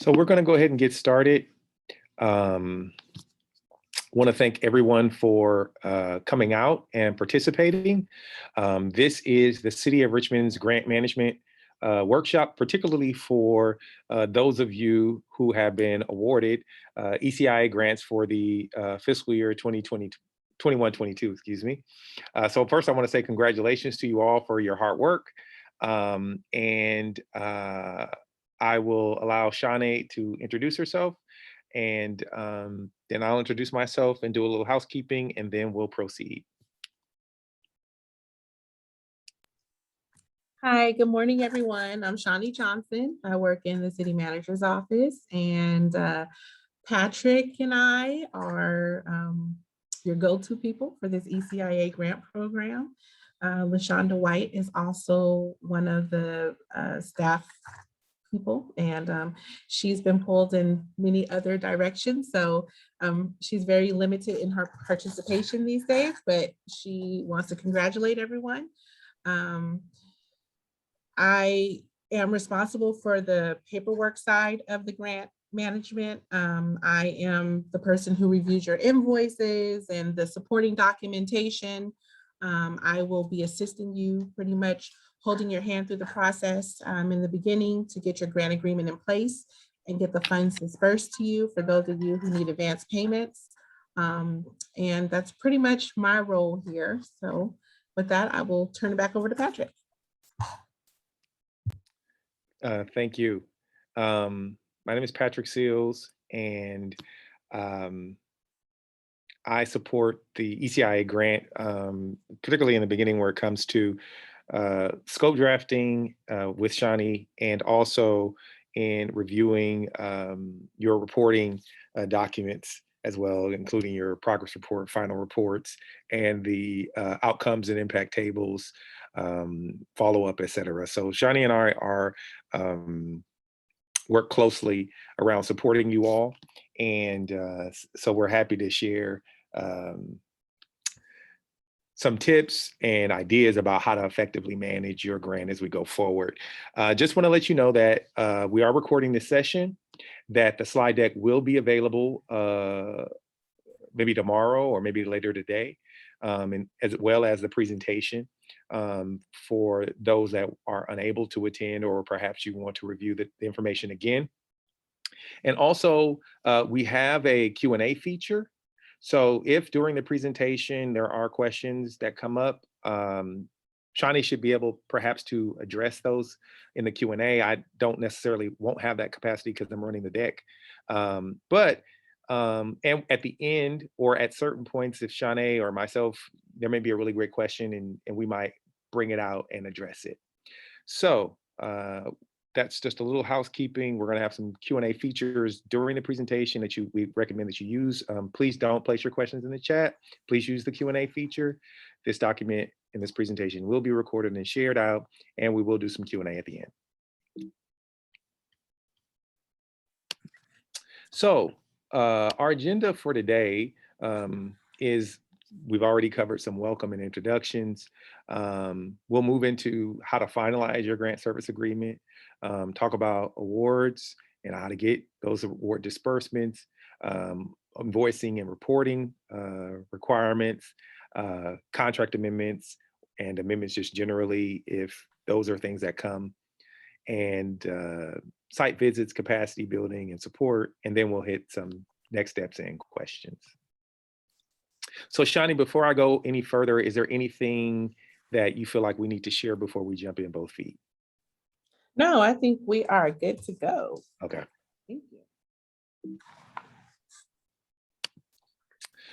So we're going to go ahead and get started. Um, Want to thank everyone for coming out and participating. This is the City of Richmond's Grant Management Workshop, particularly for those of you who have been awarded ECIA grants for the fiscal year 2020, 21-22, excuse me. So first, I want to say congratulations to you all for your hard work. And I will allow Shanae to introduce herself, and then I'll introduce myself and do a little housekeeping, and then we'll proceed. Hi, good morning, everyone. I'm Shawnee Johnson. I work in the city manager's office, and Patrick and I are your go-to people for this ECIA grant program. LaShonda White is also one of the staff people, and she's been pulled in many other directions. So she's very limited in her participation these days, but she wants to congratulate everyone. I am responsible for the paperwork side of the grant management. I am the person who reviews your invoices and the supporting documentation. I will be assisting you, pretty much holding your hand through the process in the beginning to get your grant agreement in place and get the funds dispersed to you for those of you who need advance payments. And that's pretty much my role here. So with that, I will turn it back over to Patrick. Thank you. My name is Patrick Seals, and I support the ECIA grant, particularly in the beginning where it comes to scope drafting with Shawnee, and also in reviewing your reporting documents as well, including your progress report, final reports, and the outcomes and impact tables, follow-up, et cetera. So Shawnee and I are work closely around supporting you all. And so we're happy to share some tips and ideas about how to effectively manage your grant as we go forward. Just want to let you know that we are recording this session, that the slide deck will be available maybe tomorrow or maybe later today, and as well as the presentation for those that are unable to attend, or perhaps you want to review the information again. And also, we have a Q&A feature. So if during the presentation there are questions that come up, Shawnee should be able perhaps to address those in the Q&A. I don't necessarily won't have that capacity because I'm running the deck. And at the end or at certain points, if Shawnee or myself, there may be a really great question, and we might bring it out and address it. So that's just a little housekeeping. We're going to have some Q&A features during the presentation that we recommend that you use. Please don't place your questions in the chat. Please use the Q&A feature. This document and this presentation will be recorded and shared out, and we will do some Q&A at the end. So our agenda for today is, we've already covered some welcome and introductions. We'll move into how to finalize your grant service agreement, talk about awards and how to get those award disbursements, invoicing and reporting requirements, contract amendments, and amendments just generally, if those are things that come, and site visits, capacity building, and support. And then we'll hit some next steps and questions. So Shawnee, before I go any further, is there anything that you feel like we need to share before we jump in both feet? No, I think we are good to go. Okay. Thank you.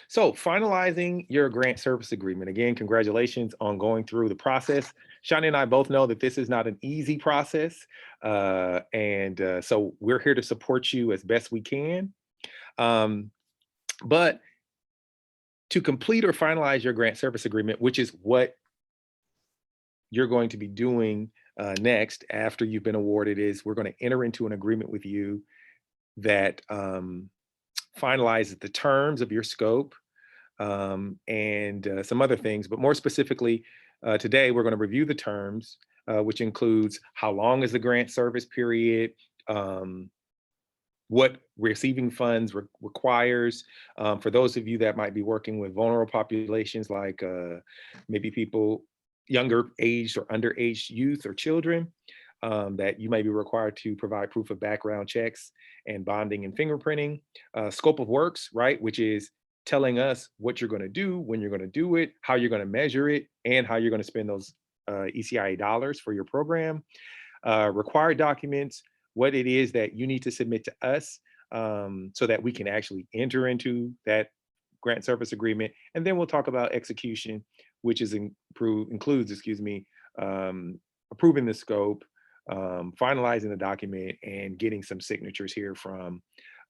So finalizing your grant service agreement. Again, congratulations on going through the process. Shawnee and I both know that this is not an easy process. So we're here to support you as best we can. But to complete or finalize your grant service agreement, which is what you're going to be doing next after you've been awarded, is we're going to enter into an agreement with you that finalizes the terms of your scope and some other things. But more specifically, today we're going to review the terms, which includes how long is the grant service period, what receiving funds requires. For those of you that might be working with vulnerable populations, like maybe people younger aged or underage youth or children, that you may be required to provide proof of background checks and bonding and fingerprinting. Scope of works, right, which is telling us what you're going to do, when you're going to do it, how you're going to measure it, and how you're going to spend those ECIA dollars for your program. Required documents, what it is that you need to submit to us, so that we can actually enter into that grant service agreement. And then we'll talk about execution, which is includes, excuse me, approving the scope, finalizing the document, and getting some signatures here from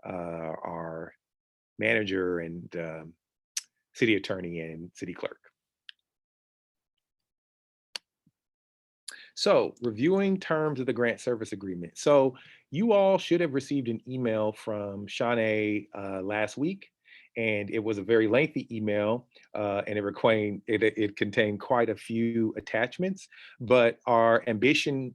our manager and city attorney and city clerk. So, reviewing terms of the grant service agreement. So, you all should have received an email from Shawnee last week, and it was a very lengthy email, and it contained quite a few attachments. But our ambition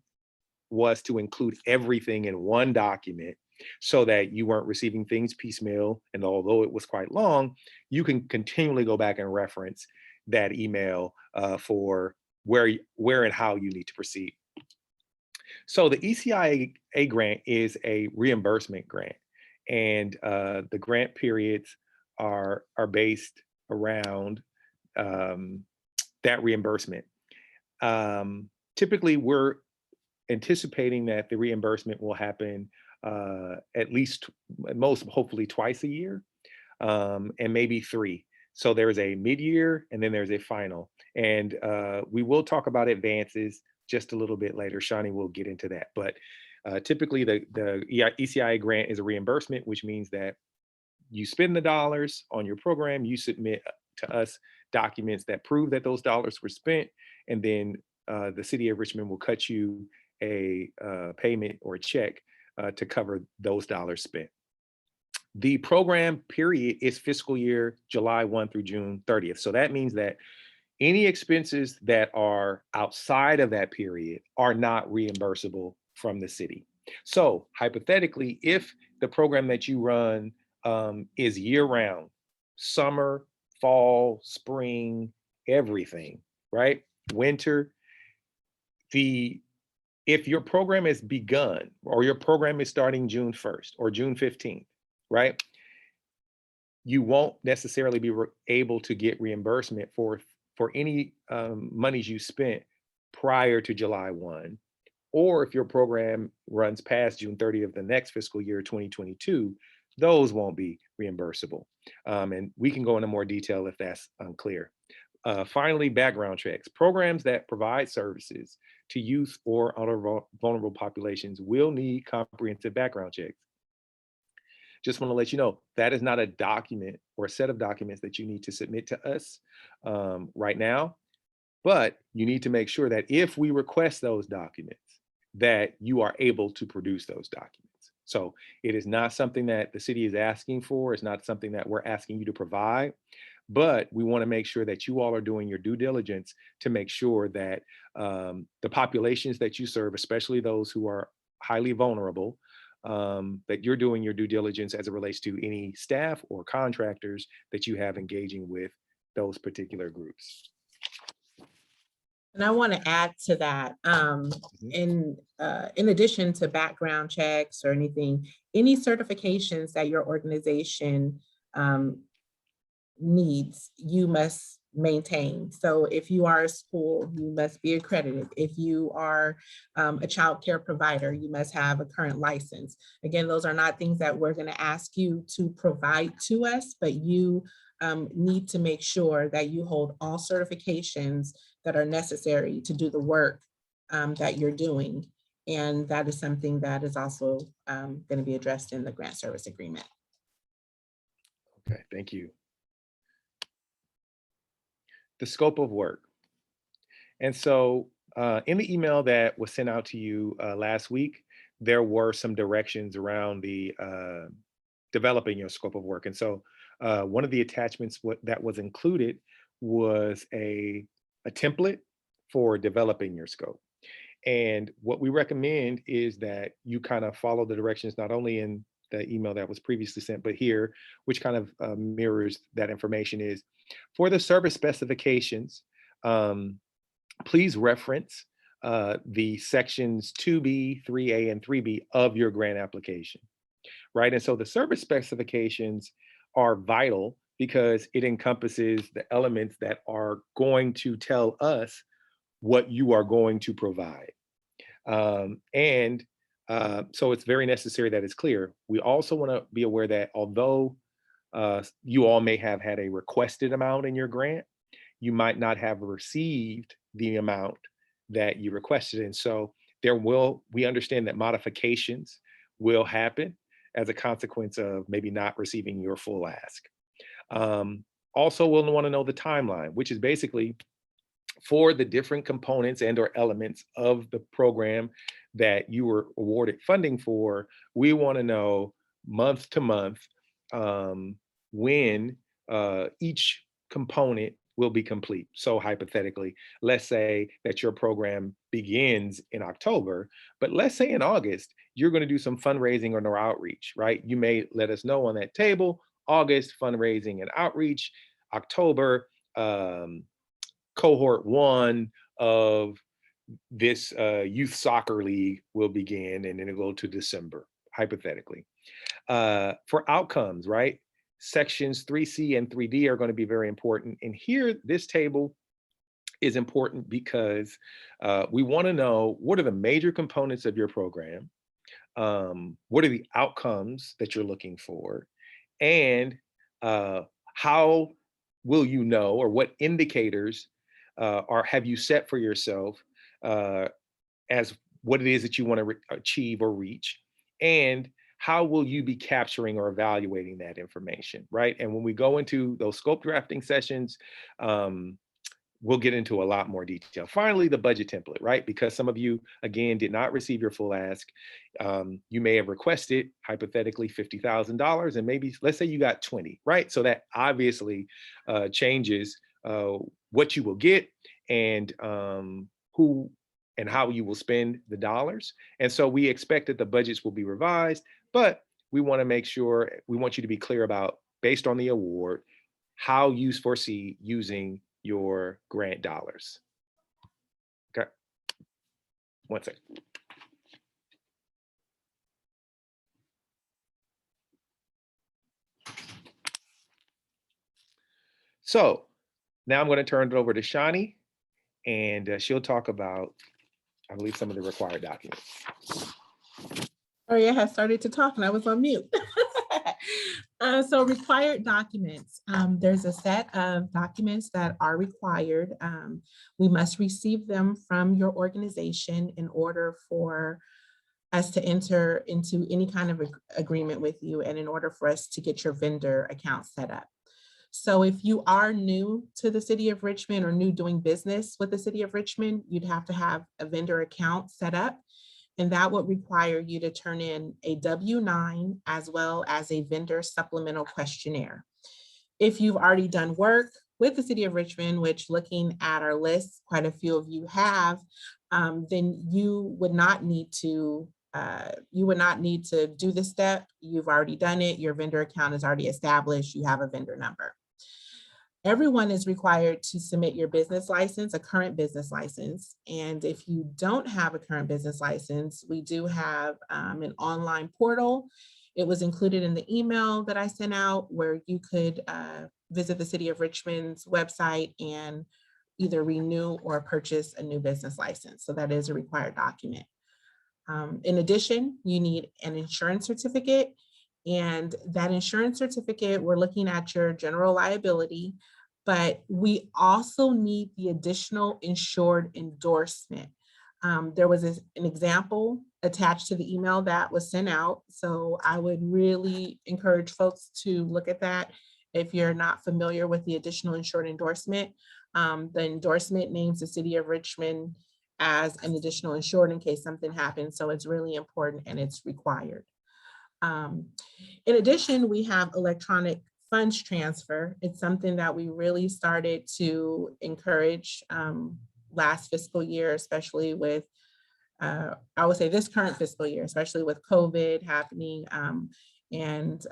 was to include everything in one document so that you weren't receiving things piecemeal. And although it was quite long, you can continually go back and reference that email for where and how you need to proceed. So the ECIA grant is a reimbursement grant, and the grant periods are based around um, that reimbursement. Typically, we're anticipating that the reimbursement will happen at least, at most, hopefully twice a year, and maybe three. So there's a mid-year and then there's a final. And we will talk about advances just a little bit later. Shawnee will get into that. But typically the ECIA grant is a reimbursement, which means that you spend the dollars on your program, you submit to us documents that prove that those dollars were spent, and then the city of Richmond will cut you a payment or a check to cover those dollars spent. The program period is fiscal year July 1 through June 30th. So that means that any expenses that are outside of that period are not reimbursable from the city. So hypothetically, if the program that you run is year round, summer, fall, spring, everything, right? Winter, the if your program is begun or your program is starting June 1st or June 15th, right? You won't necessarily be able to get reimbursement for any monies you spent prior to July 1. Or if your program runs past June 30th of the next fiscal year, 2022, those won't be reimbursable. And we can go into more detail if that's unclear. Finally, background checks. Programs that provide services to youth or other vulnerable populations will need comprehensive background checks. Just want to let you know that is not a document or a set of documents that you need to submit to us right now, but you need to make sure that if we request those documents, that you are able to produce those documents. So it is not something that the city is asking for. It's not something that we're asking you to provide, but we want to make sure that you all are doing your due diligence to make sure that the populations that you serve, especially those who are highly vulnerable, that you're doing your due diligence as it relates to any staff or contractors that you have engaging with those particular groups. And I want to add to that, in addition to background checks or anything, any certifications that your organization needs, you must maintain. So if you are a school, you must be accredited. If you are a child care provider, you must have a current license. Again, those are not things that we're going to ask you to provide to us, but you need to make sure that you hold all certifications that are necessary to do the work that you're doing. And that is something that is also going to be addressed in the grant service agreement. Okay, thank you. The scope of work. And so in the email that was sent out to you last week, there were some directions around the developing your scope of work. And so one of the attachments that was included was a template for developing your scope. And what we recommend is that you kind of follow the directions not only in the email that was previously sent, but here, which kind of mirrors that information, is for the service specifications. Please reference the sections 2B, 3A, and 3B of your grant application, right? And so the service specifications are vital because it encompasses the elements that are going to tell us what you are going to provide. And so it's very necessary that it's clear. We also want to be aware that although you all may have had a requested amount in your grant, you might not have received the amount that you requested. And so we understand that modifications will happen as a consequence of maybe not receiving your full ask. Also, we'll want to know the timeline, which is basically for the different components and or elements of the program that you were awarded funding for. We want to know month to month when each component will be complete. So hypothetically, let's say that your program begins in October, but let's say in August, you're going to do some fundraising or outreach, right? You may let us know on that table, August fundraising and outreach, October, cohort 1 of this youth soccer league will begin, and then it'll go to December, hypothetically. For outcomes, right? Sections 3C and 3D are going to be very important. And here, this table is important because we want to know what are the major components of your program, what are the outcomes that you're looking for, and how will you know, or what indicators have you set for yourself as what it is that you want to achieve or reach, and how will you be capturing or evaluating that information, right? And when we go into those scope drafting sessions, we'll get into a lot more detail. Finally, the budget template, right? Because some of you, again, did not receive your full ask. You may have requested, hypothetically, $50,000, and maybe, let's say you got 20, right? So that obviously changes what you will get and who and how you will spend the dollars. And so we expect that the budgets will be revised, but we want to make sure, we want you to be clear about, based on the award, how you foresee using your grant dollars. Okay, one second. So now I'm going to turn it over to Shani, and she'll talk about, I believe, some of the required documents. Oh, yeah, I had started to talk and I was on mute. So required documents. There's a set of documents that are required. We must receive them from your organization in order for us to enter into any kind of agreement with you, and in order for us to get your vendor account set up. So if you are new to the city of Richmond or new doing business with the city of Richmond, you'd have to have a vendor account set up. And that would require you to turn in a W-9 as well as a vendor supplemental questionnaire. If you've already done work with the city of Richmond, which looking at our list, quite a few of you have, then you would not need to do this step. You've already done it. Your vendor account is already established. You have a vendor number. Everyone is required to submit your business license, a current business license. And if you don't have a current business license, we do have an online portal. It was included in the email that I sent out, where you could visit the City of Richmond's website and either renew or purchase a new business license. So that is a required document. In addition, you need an insurance certificate. And that insurance certificate, we're looking at your general liability, but we also need the additional insured endorsement. There was an example attached to the email that was sent out. So I would really encourage folks to look at that. If you're not familiar with the additional insured endorsement, the endorsement names the City of Richmond as an additional insured in case something happens. So it's really important and it's required. In addition, we have electronic funds transfer. It's something that we really started to encourage last fiscal year, especially with, I would say this current fiscal year, especially with COVID happening. And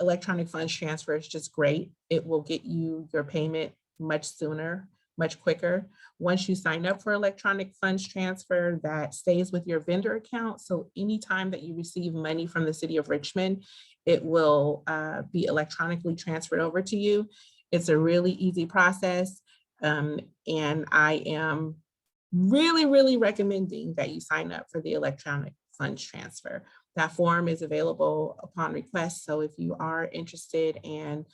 electronic funds transfer is just great. It will get you your payment much sooner, much quicker. Once you sign up for electronic funds transfer, that stays with your vendor account. So anytime that you receive money from the city of Richmond, it will be electronically transferred over to you. It's a really easy process. And I am really recommending that you sign up for the electronic funds transfer. That form is available upon request. So if you are interested and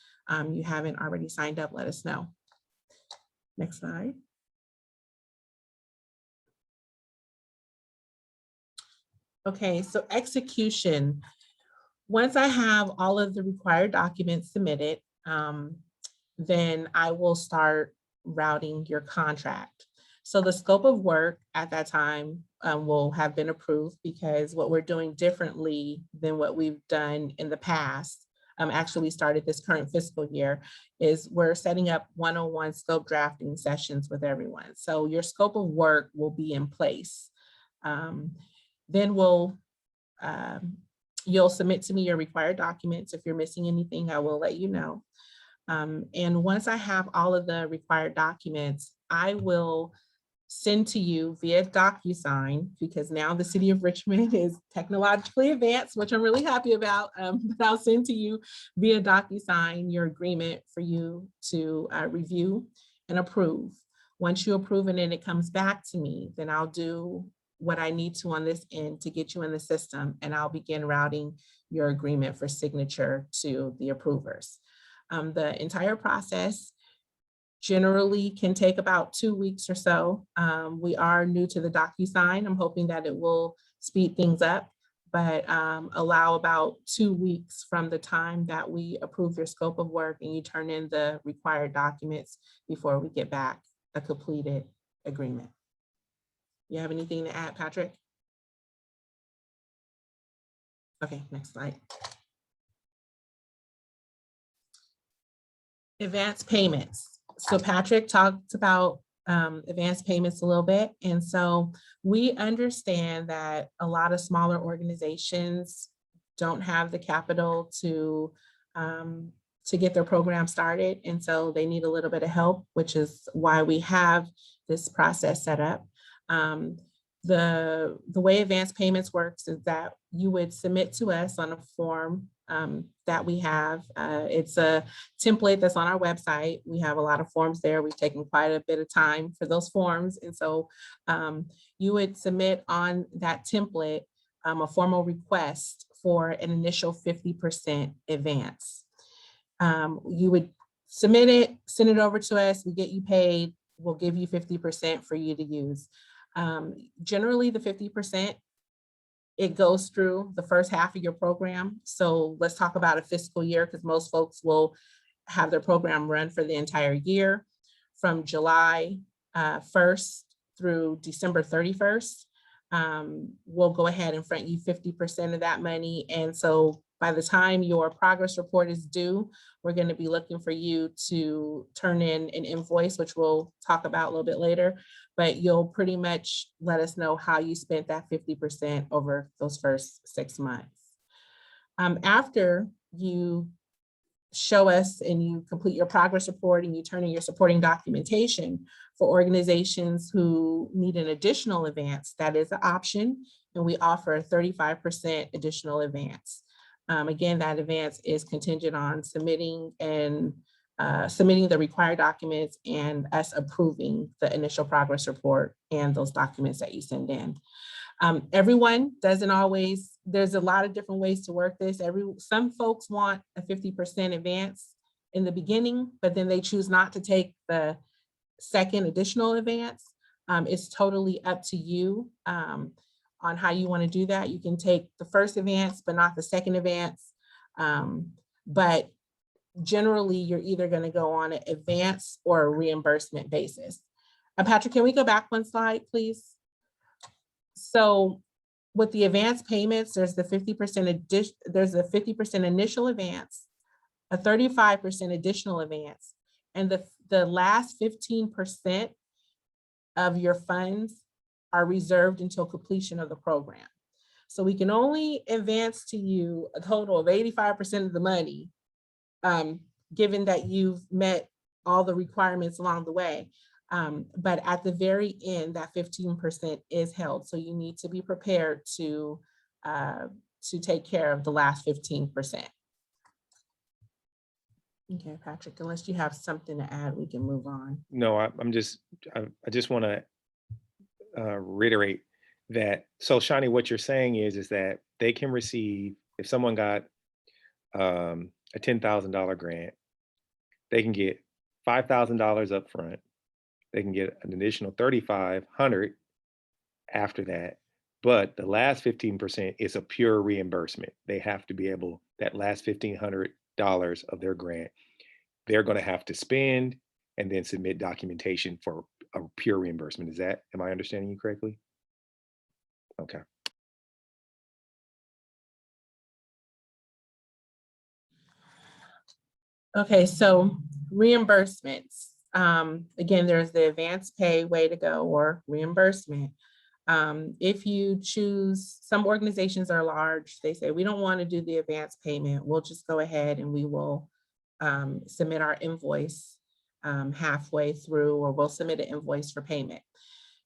you haven't already signed up, let us know. Next slide. Okay, so execution. Once I have all of the required documents submitted, then I will start routing your contract. So the scope of work at that time will have been approved, because what we're doing differently than what we've done in the past, actually started this current fiscal year, is we're setting up one-on-one scope drafting sessions with everyone. So your scope of work will be in place. Then you'll submit to me your required documents. If you're missing anything, I will let you know. And once I have all of the required documents, I will send to you via DocuSign, because now the city of Richmond is technologically advanced, which I'm really happy about. But I'll send to you via DocuSign your agreement for you to review and approve. Once you approve it and it comes back to me, then I'll do what I need to on this end to get you in the system, and I'll begin routing your agreement for signature to the approvers. The entire process generally can take about 2 weeks or so. We are new to the DocuSign. I'm hoping that it will speed things up, but allow about 2 weeks from the time that we approve your scope of work and you turn in the required documents before we get back a completed agreement. You have anything to add, Patrick? Okay, next slide. Advanced payments. So Patrick talked about advanced payments a little bit. And so we understand that a lot of smaller organizations don't have the capital to get their program started. And so they need a little bit of help, which is why we have this process set up. The way advanced payments works is that you would submit to us on a form that we have. It's a template that's on our website. We have a lot of forms there. We've taken quite a bit of time for those forms. And so you would submit on that template a formal request for an initial 50% advance. You would submit it, send it over to us, we get you paid, we'll give you 50% for you to use. Generally the 50%, it goes through the first half of your program. So let's talk about a fiscal year, because most folks will have their program run for the entire year from July 1st through December 31st. We'll go ahead and front you 50% of that money. And so by the time your progress report is due, we're going to be looking for you to turn in an invoice, which we'll talk about a little bit later, but you'll pretty much let us know how you spent that 50% over those first 6 months. After you show us and you complete your progress report and you turn in your supporting documentation, for organizations who need an additional advance, that is an option, and we offer a 35% additional advance. Again, that advance is contingent on submitting the required documents and us approving the initial progress report and those documents that you send in. Everyone doesn't always, there's a lot of different ways to work this. Some folks want a 50% advance in the beginning, but then they choose not to take the second additional advance. It's totally up to you on how you want to do that. You can take the first advance, but not the second advance. But generally, you're either going to go on an advance or a reimbursement basis. Patrick, can we go back one slide, please? So with the advance payments, there's the 50% there's a 50% initial advance, a 35% additional advance, and the last 15% of your funds are reserved until completion of the program. So we can only advance to you a total of 85% of the money, given that you've met all the requirements along the way. But at the very end, that 15% is held. So you need to be prepared to take care of the last 15%. Okay, Patrick, unless you have something to add, we can move on. No, I just want to reiterate that. So Shani, what you're saying is that they can receive, if someone got a $10,000 grant, they can get $5,000 up front. They can get an additional $3,500 after that. But the last 15% is a pure reimbursement. They have to be able, that last $1,500 of their grant, they're going to have to spend and then submit documentation for a pure reimbursement. Am I understanding you correctly? Okay. Okay, so reimbursements. Again, there's the advanced pay way to go or reimbursement. If you choose, some organizations are large, they say, we don't want to do the advance payment. We'll just go ahead and we will submit our invoice halfway through, or we'll submit an invoice for payment.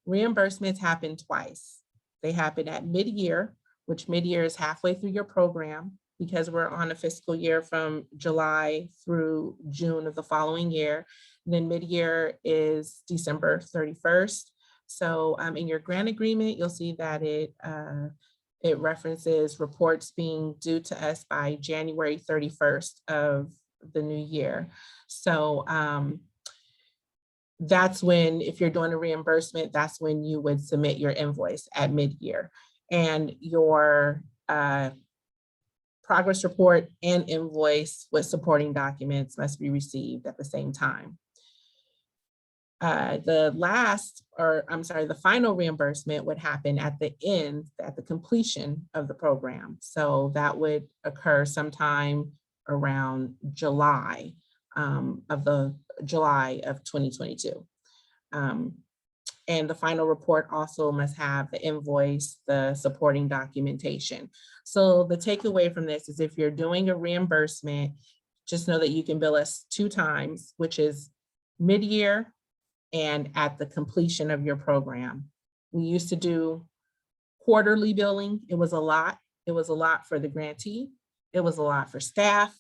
Reimbursements happen twice. They happen at mid-year, which mid-year is halfway through your program, because we're on a fiscal year from July through June of the following year. And then mid-year is December 31st. So in your grant agreement, you'll see that it references reports being due to us by January 31st of the new year. So that's when, if you're doing a reimbursement, that's when you would submit your invoice at mid-year. And your progress report and invoice with supporting documents must be received at the same time. The final reimbursement would happen at the end, at the completion of the program. So that would occur sometime around July of 2022. And the final report also must have the invoice, the supporting documentation. So the takeaway from this is, if you're doing a reimbursement, just know that you can bill us 2 times, which is mid-year and at the completion of your program. We used to do quarterly billing. It was a lot. It was a lot for the grantee. It was a lot for staff,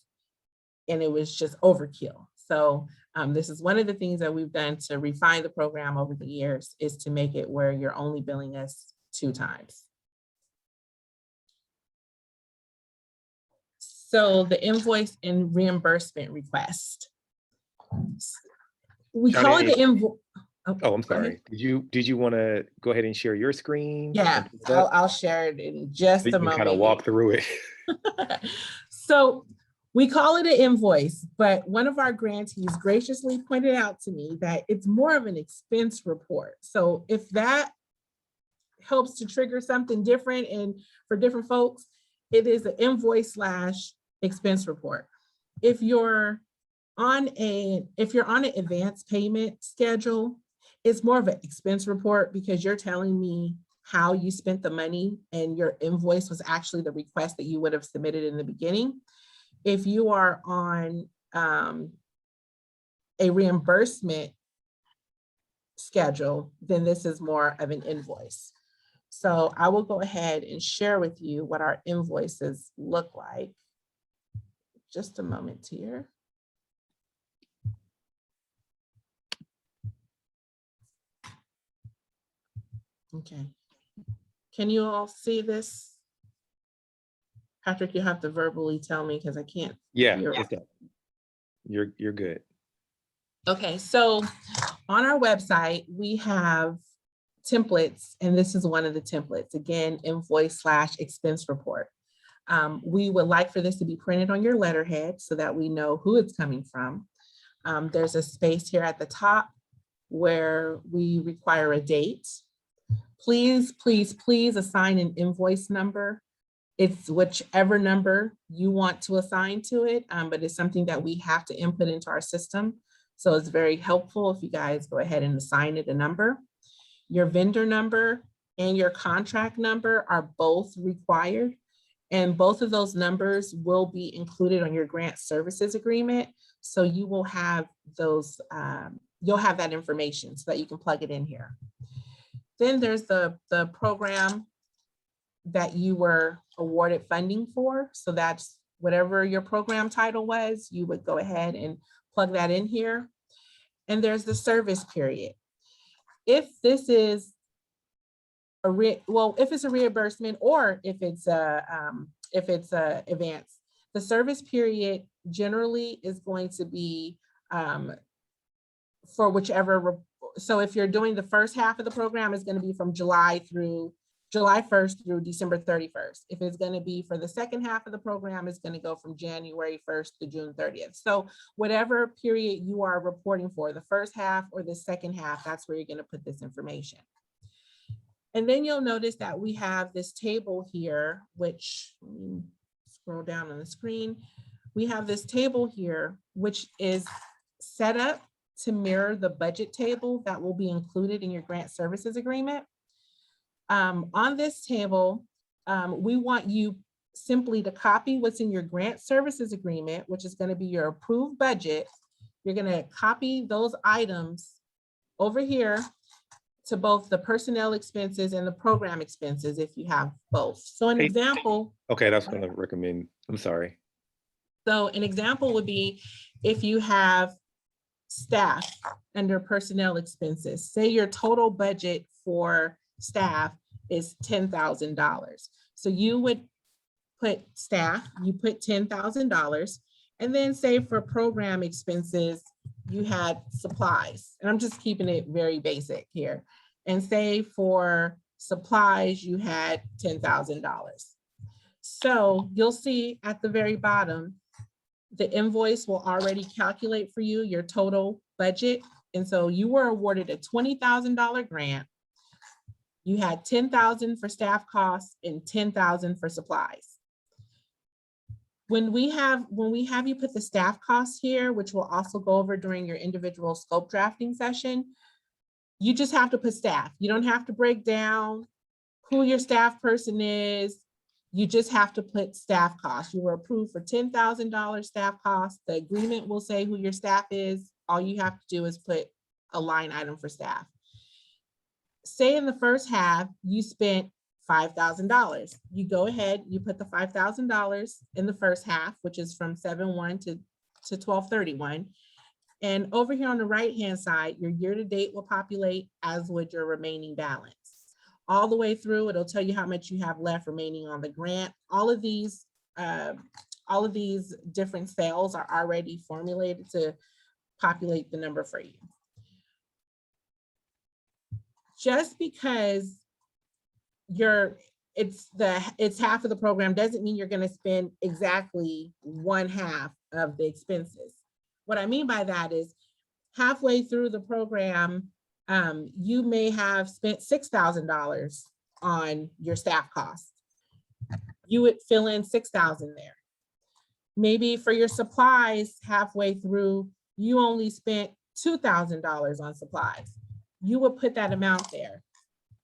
and it was just overkill. So this is one of the things that we've done to refine the program over the years, is to make it where you're only billing us 2 times. So the invoice and reimbursement request. We call it the invoice. Oh, I'm sorry. Did you want to go ahead and share your screen? Yeah, I'll share it in just a moment. Kind of walk through it. So we call it an invoice, but one of our grantees graciously pointed out to me that it's more of an expense report. So if that helps to trigger something different, and for different folks, it is an invoice / expense report. If you're on an advance payment schedule, it's more of an expense report, because you're telling me how you spent the money, and your invoice was actually the request that you would have submitted in the beginning. If you are on a reimbursement schedule, then this is more of an invoice. So I will go ahead and share with you what our invoices look like. Just a moment here. Okay. Can you all see this? Patrick, you have to verbally tell me, because I can't. Yeah, you're good. Okay, so on our website, we have templates, and this is one of the templates. Again, invoice / expense report. We would like for this to be printed on your letterhead so that we know who it's coming from. There's a space here at the top where we require a date. Please, please, please assign an invoice number. It's whichever number you want to assign to it, but it's something that we have to input into our system. So it's very helpful if you guys go ahead and assign it a number. Your vendor number and your contract number are both required. And both of those numbers will be included on your grant services agreement. So you will have those, you'll have that information so that you can plug it in here. Then there's the program that you were awarded funding for. So that's whatever your program title was, you would go ahead and plug that in here. And there's the service period. If this is if it's a reimbursement or if it's a advance, the service period generally is going to be for whichever. So if you're doing the first half of the program, it's going to be from July 1st through December 31st. If it's going to be for the second half of the program, it's going to go from January 1st to June 30th. So whatever period you are reporting for, the first half or the second half, that's where you're going to put this information. And then you'll notice that we have this table here, which, let me scroll down on the screen. We have this table here, which is set up to mirror the budget table that will be included in your grant services agreement. On this table, we want you simply to copy what's in your grant services agreement, which is going to be your approved budget. You're going to copy those items over here to both the personnel expenses and the program expenses if you have both. So an example. Okay, that's what I recommend. I'm sorry. So an example would be if you have staff under personnel expenses, say your total budget for staff is $10,000. So you would put staff, you put $10,000, and then say for program expenses, you had supplies. And I'm just keeping it very basic here. And say for supplies, you had $10,000. So you'll see at the very bottom, the invoice will already calculate for you your total budget. And so you were awarded a $20,000 grant. You had $10,000 for staff costs and $10,000 for supplies. When we have you put the staff costs here, which we'll also go over during your individual scope drafting session, you just have to put staff. You don't have to break down who your staff person is. You just have to put staff costs. You were approved for $10,000 staff costs. The agreement will say who your staff is. All you have to do is put a line item for staff. Say in the first half, you spent $5,000. You go ahead, you put the $5,000 in the first half, which is from 7/1 to 12/31. And over here on the right-hand side, your year-to-date will populate, as would your remaining balance. All the way through, it'll tell you how much you have left remaining on the grant. All of these different cells are already formulated to populate the number for you. Just because it's half of the program doesn't mean you're going to spend exactly one half of the expenses. What I mean by that is halfway through the program, you may have spent $6,000 on your staff costs. You would fill in $6,000 there. Maybe for your supplies, halfway through, you only spent $2,000 on supplies. You would put that amount there.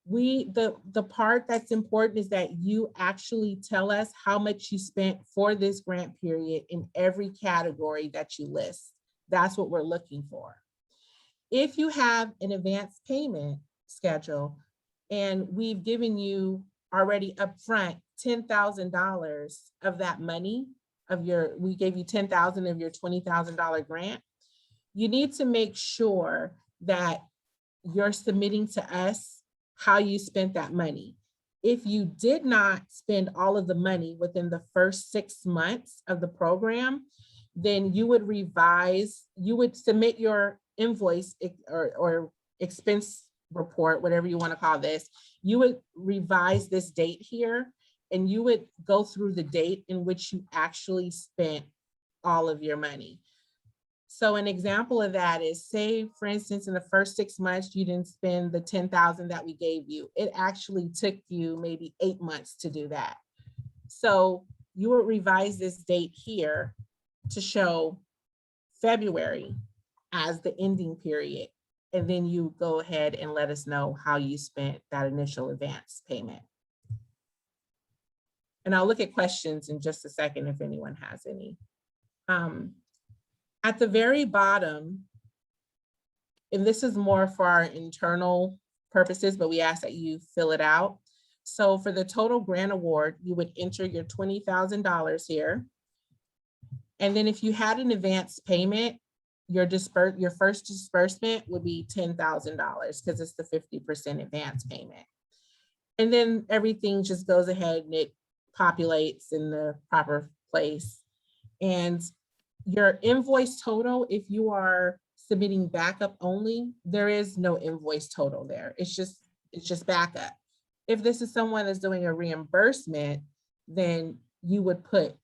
The part that's important is that you actually tell us how much you spent for this grant period in every category that you list. That's what we're looking for. If you have an advance payment schedule and we've given you already upfront $10,000 of that money we gave you $10,000 of your $20,000 grant, you need to make sure that you're submitting to us how you spent that money. If you did not spend all of the money within the first 6 months of the program, then you would submit your invoice or expense report, whatever you want to call this. You would revise this date here, and you would go through the date in which you actually spent all of your money. So an example of that is, say, for instance, in the first 6 months, you didn't spend the $10,000 that we gave you. It actually took you maybe 8 months to do that. So you would revise this date here to show February as the ending period. and then you go ahead and let us know how you spent that initial advance payment. And I'll look at questions in just a second if anyone has any. At the very bottom, and this is more for our internal purposes, but we ask that you fill it out. So for the total grant award, you would enter your $20,000 here. And then if you had an advance payment, your first disbursement would be $10,000 because it's the 50% advance payment. And then everything just goes ahead and it populates in the proper place. And your invoice total, if you are submitting backup only, there is no invoice total there. It's just backup. If this is someone that's doing a reimbursement, then you would put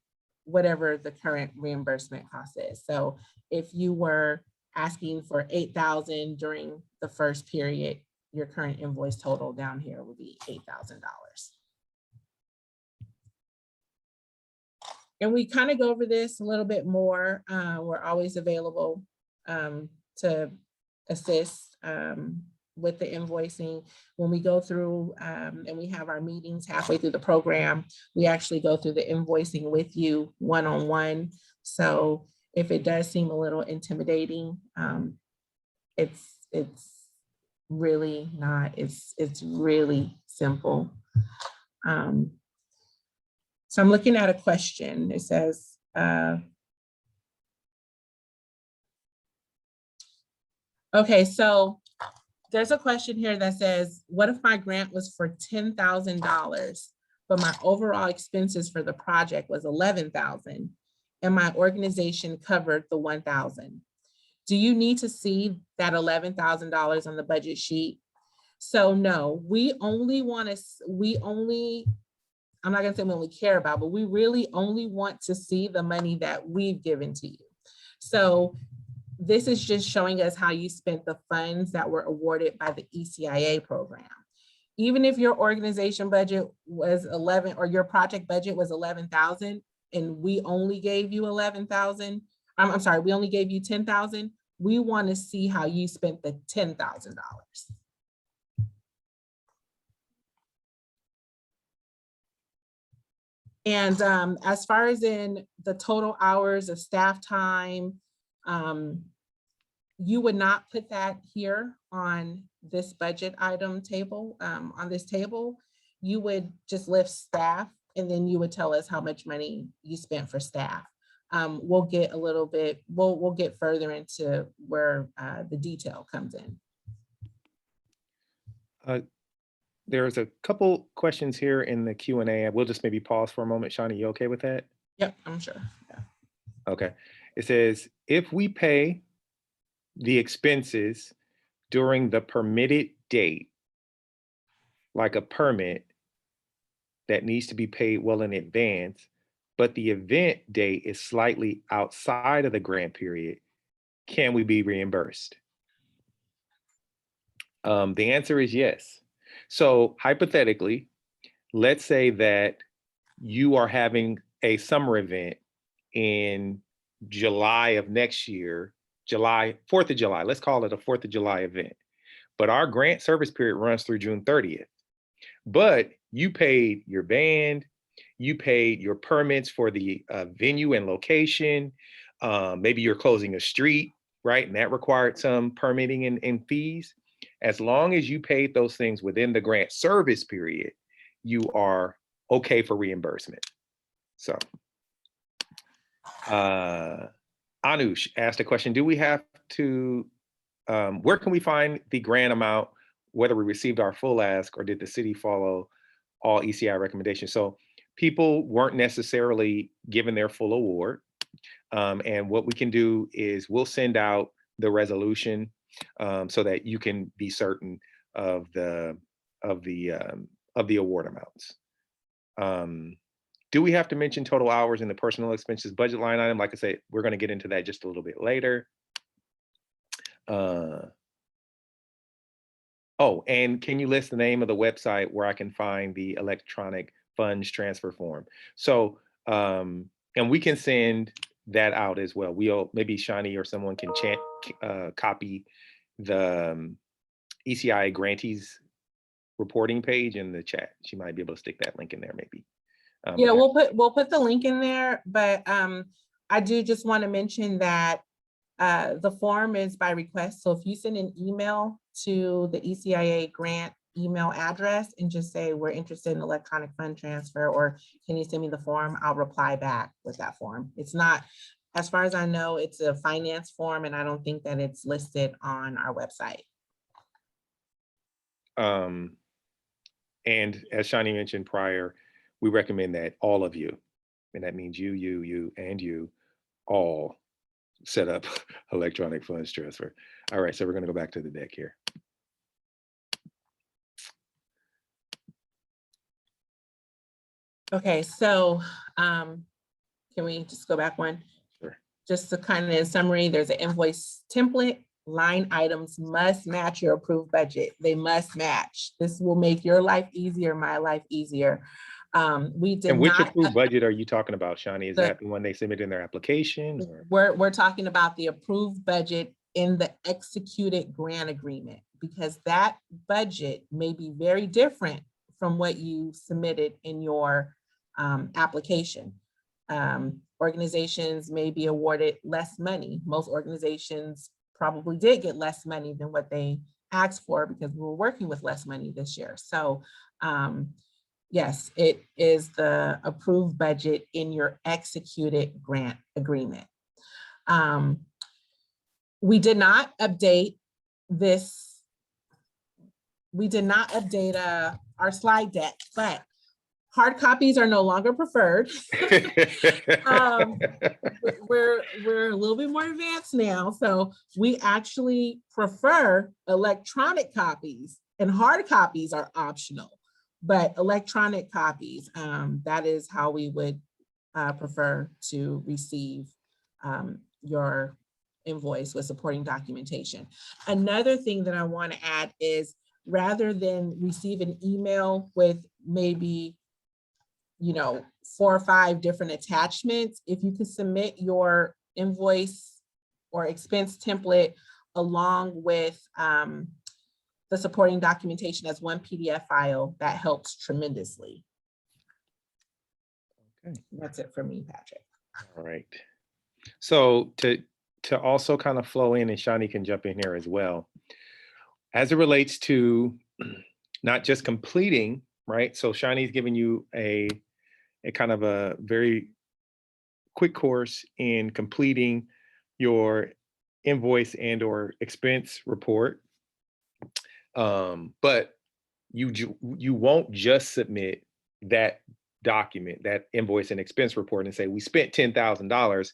whatever the current reimbursement cost is. So if you were asking for $8,000 during the first period, your current invoice total down here would be $8,000. And we kind of go over this a little bit more. We're always available to assist with the invoicing. When we go through and we have our meetings halfway through the program, we actually go through the invoicing with you one-on-one. So if it does seem a little intimidating, it's really not, it's really simple. So I'm looking at a question. It says, okay, so there's a question here that says, what if my grant was for $10,000, but my overall expenses for the project was $11,000 and my organization covered the $1,000? Do you need to see that $11,000 on the budget sheet? So no, I'm not gonna say we only care about, but we really only want to see the money that we've given to you. So this is just showing us how you spent the funds that were awarded by the ECIA program. Even if your organization budget was 11, or your project budget was 11,000 and we only gave you 11,000, I'm sorry, we only gave you 10,000, we want to see how you spent the $10,000. And as far as in the total hours of staff time, you would not put that here on this budget item table, on this table. You would just lift staff and then you would tell us how much money you spent for staff. We'll get a little bit, we'll get further into where the detail comes in. There's a couple questions here in the Q&A. We'll just maybe pause for a moment. Shawnee, you okay with that? Yep, I'm sure. Yeah. Okay. It says, if we pay the expenses during the permitted date, like a permit that needs to be paid well in advance, but the event date is slightly outside of the grant period, can we be reimbursed? The answer is yes. So hypothetically, let's say that you are having a summer event in July of next year, 4th of July, let's call it a 4th of July event. But our grant service period runs through June 30th. But you paid your band, you paid your permits for the venue and location. Maybe you're closing a street, right? And that required some permitting and fees. As long as you paid those things within the grant service period, you are okay for reimbursement. So Anush asked a question, do we have to, where can we find the grant amount, whether we received our full ask or did the city follow all ECI recommendations? So people weren't necessarily given their full award. And what we can do is we'll send out the resolution so that you can be certain of the award amounts. Do we have to mention total hours in the personal expenses budget line item? Like I said, we're going to get into that just a little bit later. Oh, and can you list the name of the website where I can find the electronic funds transfer form? So, and we can send that out as well. We'll, maybe Shani or someone can copy the ECIA grantees reporting page in the chat. She might be able to stick that link in there maybe. Yeah, we'll put the link in there, but I do just want to mention that the form is by request. So if you send an email to the ECIA grant email address and just say, we're interested in electronic fund transfer, or can you send me the form? I'll reply back with that form. It's not, as far as I know, it's a finance form, and I don't think that it's listed on our website. And as Shani mentioned prior, we recommend that all of you, and that means you, and you, all set up electronic funds transfer. All right, so we're going to go back to the deck here. Okay, so can we just go back one? Sure. Just to kind of in summary, there's an invoice template. Line items must match your approved budget. They must match. This will make your life easier, my life easier. We did And which not approved budget are you talking about, Shani? Is that the one they submit in their application? Or? We're talking about the approved budget in the executed grant agreement, because that budget may be very different from what you submitted in your application. Organizations may be awarded less money. Most organizations probably did get less money than what they asked for, because we were working with less money this year. So yes, it is the approved budget in your executed grant agreement. We did not update this. We did not update our slide deck, but hard copies are no longer preferred. We're a little bit more advanced now. So we actually prefer electronic copies, and hard copies are optional, but electronic copies, that is how we would prefer to receive your invoice with supporting documentation. Another thing that I want to add is, rather than receive an email with maybe 4 or 5 different attachments, if you can submit your invoice or expense template along with the supporting documentation as one PDF file, that helps tremendously. Okay. That's it for me, Patrick. All right. So to also kind of flow in, and Shani can jump in here as well, as it relates to not just completing, right? So Shani's giving you a kind of a very quick course in completing your invoice and or expense report. But you won't just submit that document, that invoice and expense report, and say, we spent $10,000.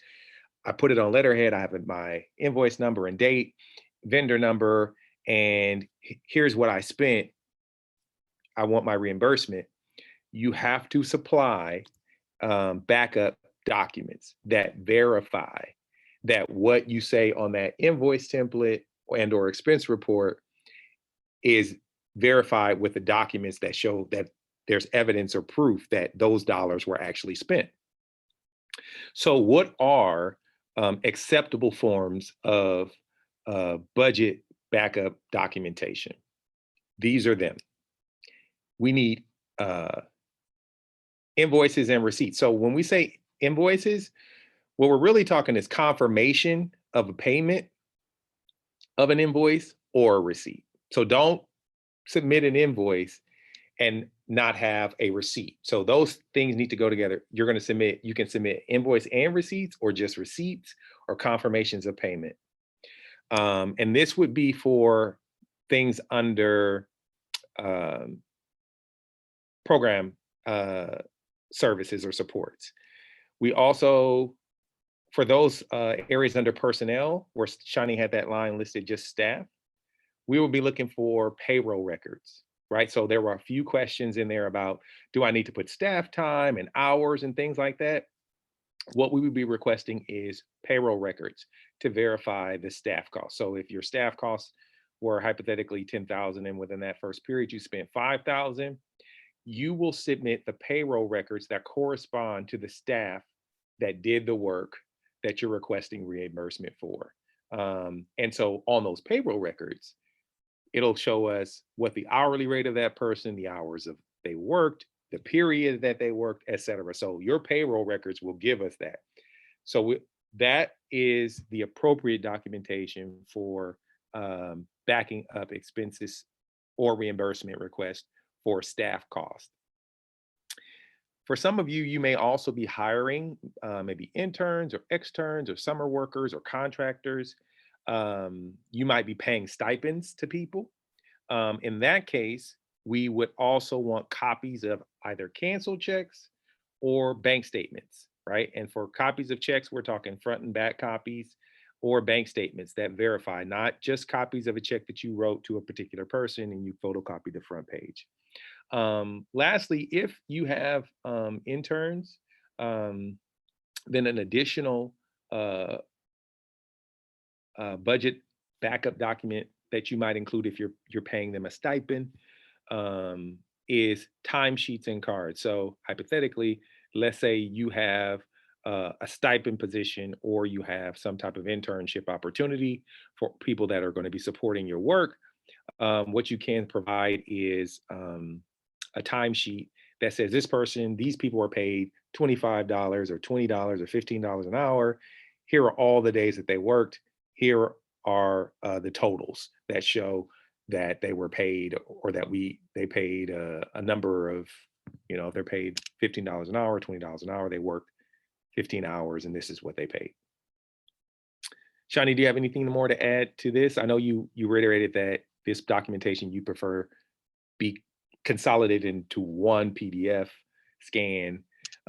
I put it on letterhead. I have my invoice number and date, vendor number, and here's what I spent. I want my reimbursement. You have to supply backup documents that verify that what you say on that invoice template and or expense report is verified with the documents that show that there's evidence or proof that those dollars were actually spent. So what are acceptable forms of budget backup documentation? These are them. We need invoices and receipts. So when we say invoices, what we're really talking is confirmation of a payment of an invoice or a receipt. So don't submit an invoice and not have a receipt. So those things need to go together. You can submit invoice and receipts, or just receipts or confirmations of payment. And this would be for things under program services or supports. We also, for those areas under personnel, where Shani had that line listed, just staff, we will be looking for payroll records, right? So there were a few questions in there about, do I need to put staff time and hours and things like that? What we would be requesting is payroll records to verify the staff costs. So if your staff costs were hypothetically 10,000 and within that first period you spent 5,000, you will submit the payroll records that correspond to the staff that did the work that you're requesting reimbursement for. And so on those payroll records, it'll show us what the hourly rate of that person, the hours of they worked, the period that they worked, et cetera. So your payroll records will give us that. So that is the appropriate documentation for backing up expenses or reimbursement requests for staff costs. For some of you, you may also be hiring maybe interns or externs or summer workers or contractors. You might be paying stipends to people. In that case, we would also want copies of either canceled checks or bank statements, right? And for copies of checks, we're talking front and back copies or bank statements that verify, not just copies of a check that you wrote to a particular person and you photocopy the front page. Lastly, if you have interns, then an additional budget backup document that you might include if you're paying them a stipend is timesheets and cards. So hypothetically, let's say you have a stipend position or you have some type of internship opportunity for people that are going to be supporting your work. What you can provide is a timesheet that says these people are paid $25 or $20 or $15 an hour. Here are all the days that they worked. Here are the totals that show that they were paid or that they paid a number of, if they're paid $15 an hour, $20 an hour, they worked 15 hours and this is what they paid. Shani, do you have anything more to add to this? I know you reiterated that this documentation you prefer be consolidated into one PDF scan.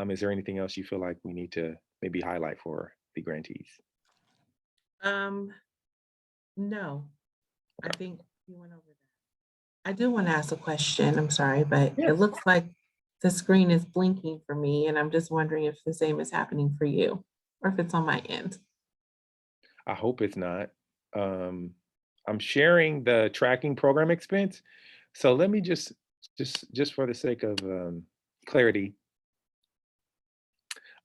Is there anything else you feel like we need to maybe highlight for the grantees? No, I think you went over that. I do want to ask a question. I'm sorry, but Yeah. it looks like the screen is blinking for me, and I'm just wondering if the same is happening for you or if it's on my end. I hope it's not. I'm sharing the tracking program expense. So let me just for the sake of clarity,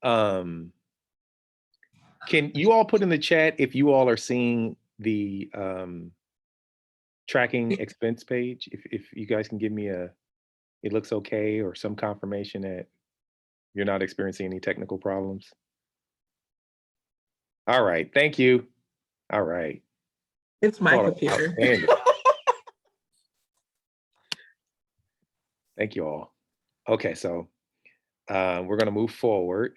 can you all put in the chat if you all are seeing the tracking expense page? If you guys can give me it looks okay or some confirmation that you're not experiencing any technical problems. All right, thank you. All right. It's my Oh, computer. outstanding. Thank you all. Okay, so we're going to move forward.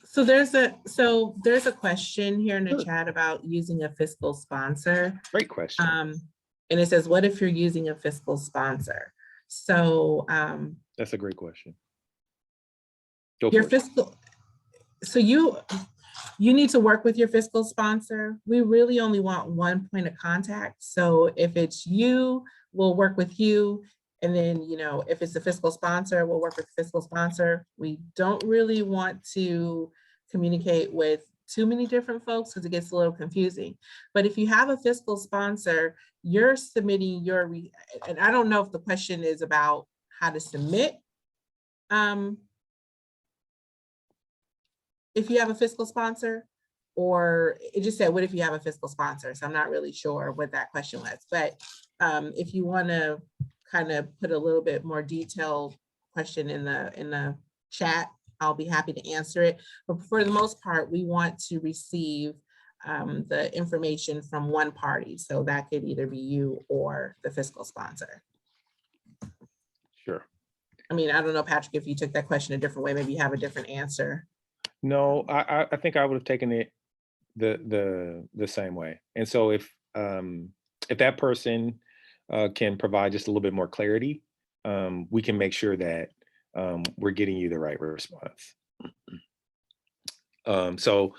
So there's a question here in the chat about using a fiscal sponsor. Great question. And it says, what if you're using a fiscal sponsor? So that's a great question. Your fiscal, so you need to work with your fiscal sponsor. We really only want one point of contact. So if it's you, we'll work with you. And then, if it's a fiscal sponsor, we'll work with the fiscal sponsor. We don't really want to communicate with too many different folks because it gets a little confusing. But if you have a fiscal sponsor, you're submitting and I don't know if the question is about how to submit. If you have a fiscal sponsor, or it just said, what if you have a fiscal sponsor? So I'm not really sure what that question was, but if you want to kind of put a little bit more detailed question in the chat, I'll be happy to answer it. But for the most part, we want to receive the information from one party. So that could either be you or the fiscal sponsor. Sure. I mean, I don't know, Patrick, if you took that question a different way, maybe you have a different answer. No, I think I would have taken it the same way. And so if that person can provide just a little bit more clarity, we can make sure that we're getting you the right response. So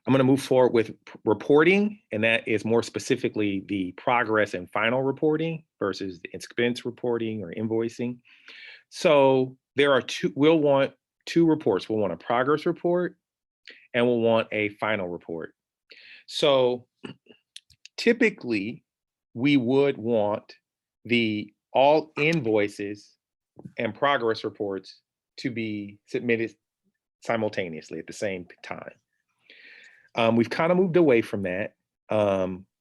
I'm going to move forward with reporting, and that is more specifically the progress and final reporting versus the expense reporting or invoicing. So there are we'll want two reports. We'll want a progress report and we'll want a final report. So typically we would want all invoices and progress reports to be submitted simultaneously at the same time. We've kind of moved away from that.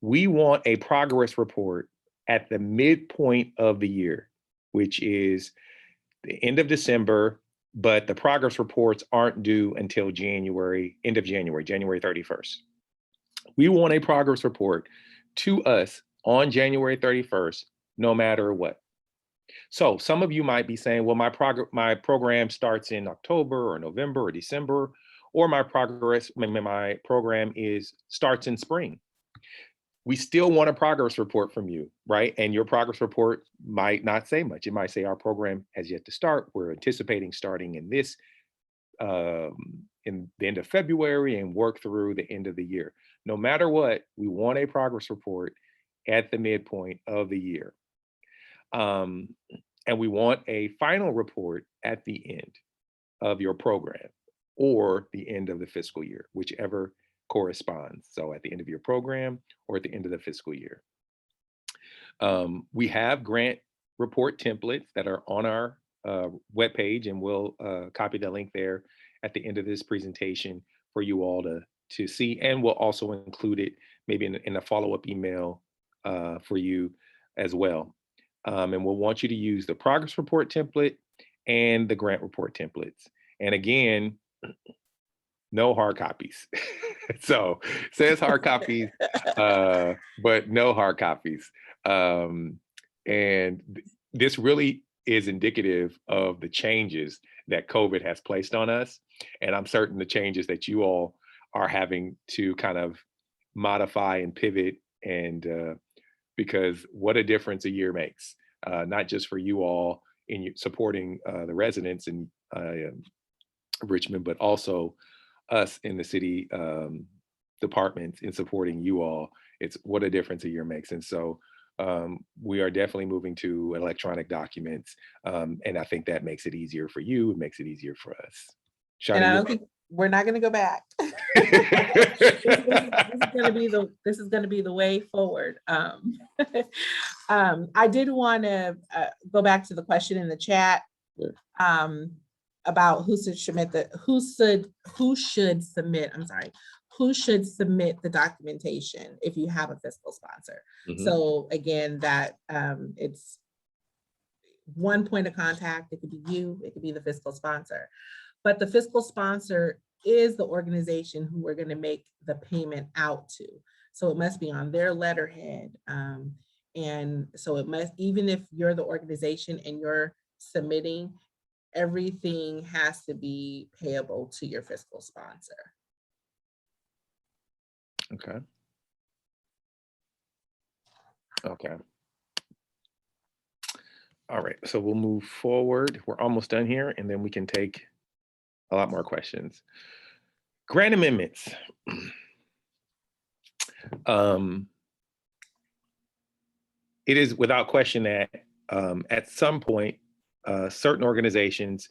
We want a progress report at the midpoint of the year, which is the end of December, but the progress reports aren't due until January, end of January, January 31st. We want a progress report to us on January 31st, no matter what. So some of you might be saying, well, my program starts in October or November or December, or my program starts in spring. We still want a progress report from you, right? And your progress report might not say much. It might say our program has yet to start. We're anticipating starting in this in the end of February and work through the end of the year. No matter what, we want a progress report at the midpoint of the year. And we want a final report at the end of your program or the end of the fiscal year, whichever corresponds. So at the end of your program or at the end of the fiscal year. We have grant report templates that are on our webpage, and we'll copy the link there at the end of this presentation for you all to see. And we'll also include it maybe in a follow-up email for you as well. And we'll want you to use the progress report template and the grant report templates. And again, no hard copies. So it says hard copies, but no hard copies. And this really is indicative of the changes that COVID has placed on us. And I'm certain the changes that you all are having to kind of modify and pivot, and because what a difference a year makes, not just for you all in supporting the residents in Richmond, but also us in the city departments in supporting you all. It's what a difference a year makes. And so we are definitely moving to electronic documents. And I think that makes it easier for you. It makes it easier for us. Shawnee, And I don't think we're not going to go back. This is going to be the way forward. I did want to go back to the question in the chat. Sure. About who should submit the documentation if you have a fiscal sponsor. Mhm. So again, that it's one point of contact. It could be you, it could be the fiscal sponsor, but the fiscal sponsor is the organization who we're going to make the payment out to. So it must be on their letterhead. And so it must, even if you're the organization and you're submitting, everything has to be payable to your fiscal sponsor. Okay. Okay. All right, so we'll move forward. We're almost done here, and then we can take a lot more questions. Grant amendments. It is without question that at some point, certain organizations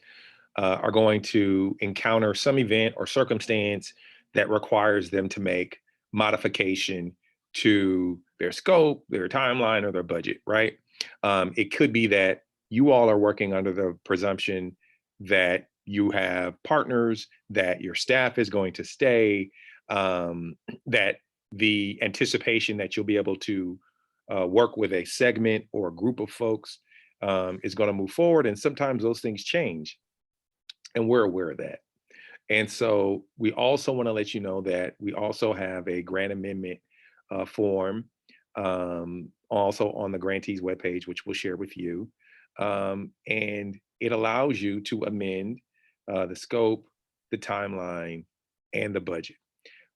are going to encounter some event or circumstance that requires them to make modification to their scope, their timeline, or their budget, right? It could be that you all are working under the presumption that you have partners, that your staff is going to stay, that the anticipation that you'll be able to work with a segment or a group of folks is going to move forward. And sometimes those things change, and we're aware of that. And so we also want to let you know that we also have a grant amendment form also on the grantee's webpage, which we'll share with you. And it allows you to amend the scope, the timeline, and the budget.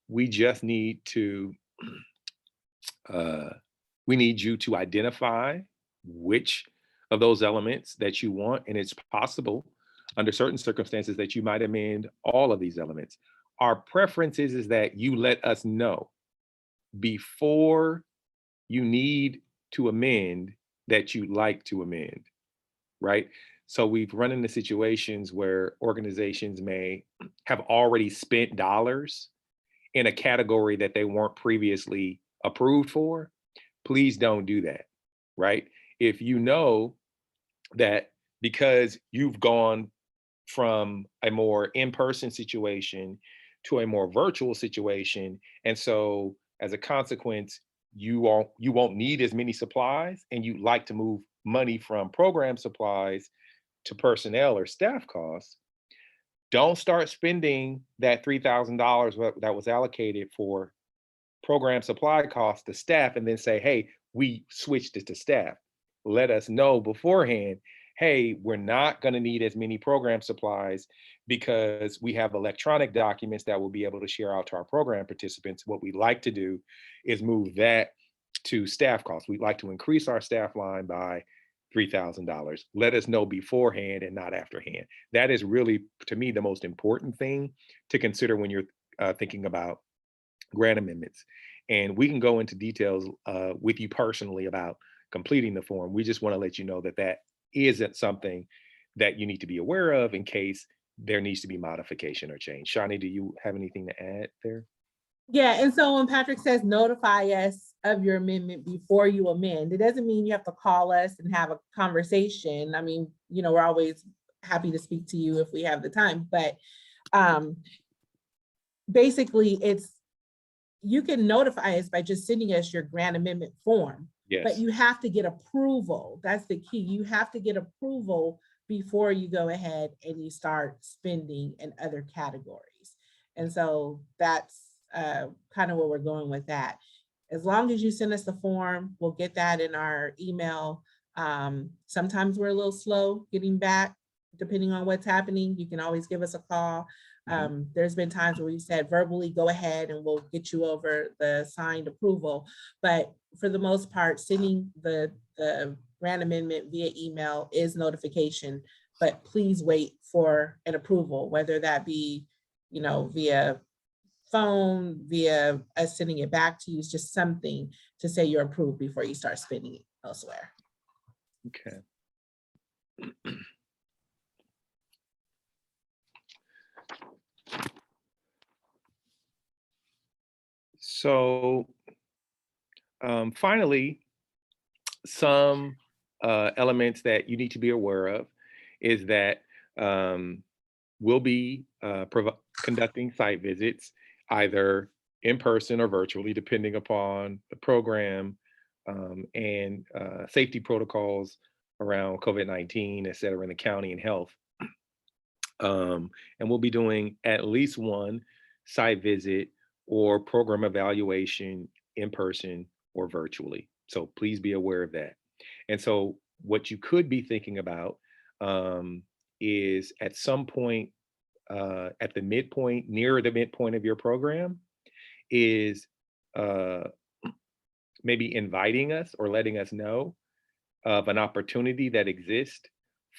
We just need to, we need you to identify which of those elements that you want, and it's possible under certain circumstances that you might amend all of these elements. Our preference is that you let us know before you need to amend that you'd like to amend, right? So we've run into situations where organizations may have already spent dollars in a category that they weren't previously approved for. Please don't do that, right? If you know that because you've gone from a more in-person situation to a more virtual situation. And so as a consequence, you won't need as many supplies, and you'd like to move money from program supplies to personnel or staff costs. Don't start spending that $3,000 that was allocated for program supply costs to staff and then say, hey, we switched it to staff. Let us know beforehand, hey, we're not going to need as many program supplies because we have electronic documents that we'll be able to share out to our program participants. What we like to do is move that to staff costs. We'd like to increase our staff line by $3,000. Let us know beforehand and not afterhand. That is really, to me, the most important thing to consider when you're thinking about grant amendments. And we can go into details with you personally about completing the form. We just want to let you know that that isn't something that you need to be aware of in case there needs to be modification or change. Shani, do you have anything to add there? Yeah, and so when Patrick says notify us of your amendment before you amend, it doesn't mean you have to call us and have a conversation. I mean, we're always happy to speak to you if we have the time, but basically you can notify us by just sending us your grant amendment form. Yes. But you have to get approval. That's the key. You have to get approval before you go ahead and you start spending in other categories. And so that's kind of where we're going with that. As long as you send us the form, we'll get that in our email. Sometimes we're a little slow getting back, depending on what's happening. You can always give us a call. There's been times where we said verbally, go ahead and we'll get you over the signed approval. But for the most part, sending the grant amendment via email is notification, but please wait for an approval, whether that be, via phone, via us sending it back to you. It's just something to say you're approved before you start spending it elsewhere. Okay. So finally, some elements that you need to be aware of is that we'll be conducting site visits either in person or virtually, depending upon the program and safety protocols around COVID-19, et cetera, in the county and health. And we'll be doing at least one site visit or program evaluation in person or virtually. So please be aware of that. And so what you could be thinking about is at some point at the midpoint, near the midpoint of your program, is maybe inviting us or letting us know of an opportunity that exists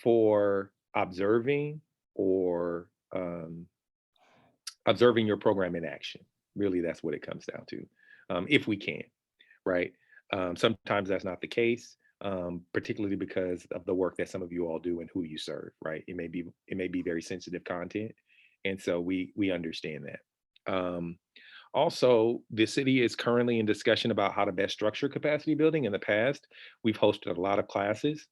for observing or observing your program in action. Really, that's what it comes down to, if we can, right? Sometimes that's not the case, particularly because of the work that some of you all do and who you serve, right? It may be very sensitive content, and so we understand that. Also, the city is currently in discussion about how to best structure capacity building. In the past, we've hosted a lot of classes,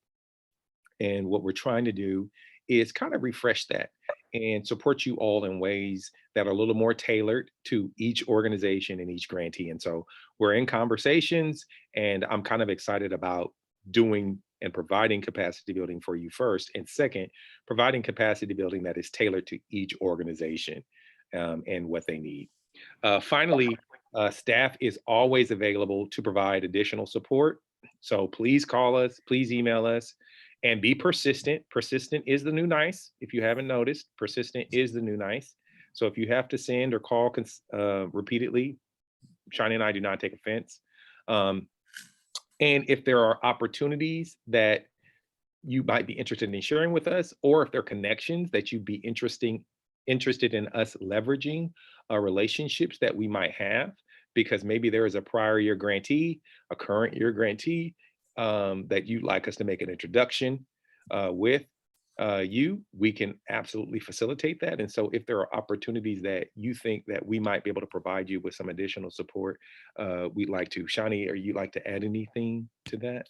and what we're trying to do is kind of refresh that and support you all in ways that are a little more tailored to each organization and each grantee. And so we're in conversations, and I'm kind of excited about doing and providing capacity building for you first. And second, providing capacity building that is tailored to each organization and what they need. Finally, staff is always available to provide additional support. So please call us, please email us, and be persistent. Persistent is the new nice. If you haven't noticed, persistent is the new nice. So if you have to send or call repeatedly, Shani and I do not take offense. And if there are opportunities that you might be interested in sharing with us, or if there are connections that you'd be interested in us leveraging, relationships that we might have, because maybe there is a prior year grantee, a current year grantee, that you'd like us to make an introduction with we can absolutely facilitate that. And so if there are opportunities that you think that we might be able to provide you with some additional support, we'd like to. Shani, or you'd like to add anything to that?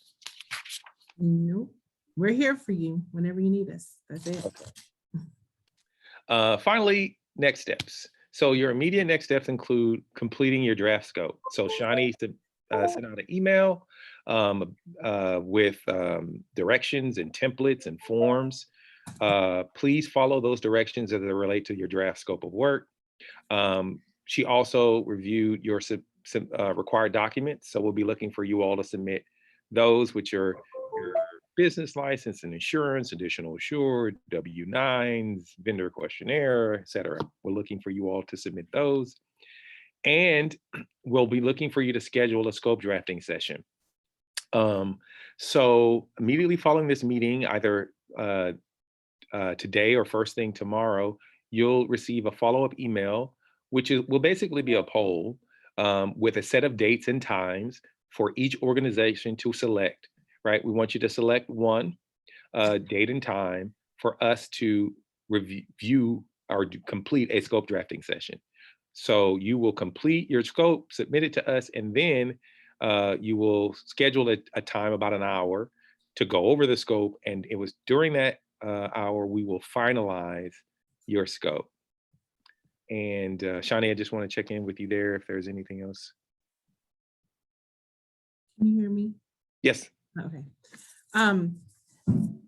Nope. We're here for you whenever you need us. That's it. Okay. Finally, next steps. So your immediate next steps include completing your draft scope. So Shani sent out an email with directions and templates and forms. Please follow those directions as they relate to your draft scope of work. She also reviewed your required documents. So we'll be looking for you all to submit those, which are your business license and insurance, additional assured, W-9s, vendor questionnaire, et cetera. We're looking for you all to submit those. And we'll be looking for you to schedule a scope drafting session. So immediately following this meeting, either today or first thing tomorrow, you'll receive a follow-up email, which will basically be a poll with a set of dates and times for each organization to select, right? We want you to select one date and time for us to review or complete a scope drafting session. So you will complete your scope, submit it to us, and then you will schedule a time about an hour to go over the scope. And it was during that hour, we will finalize your scope. And Shani, I just want to check in with you there if there's anything else. Can you hear me? Yes. Okay.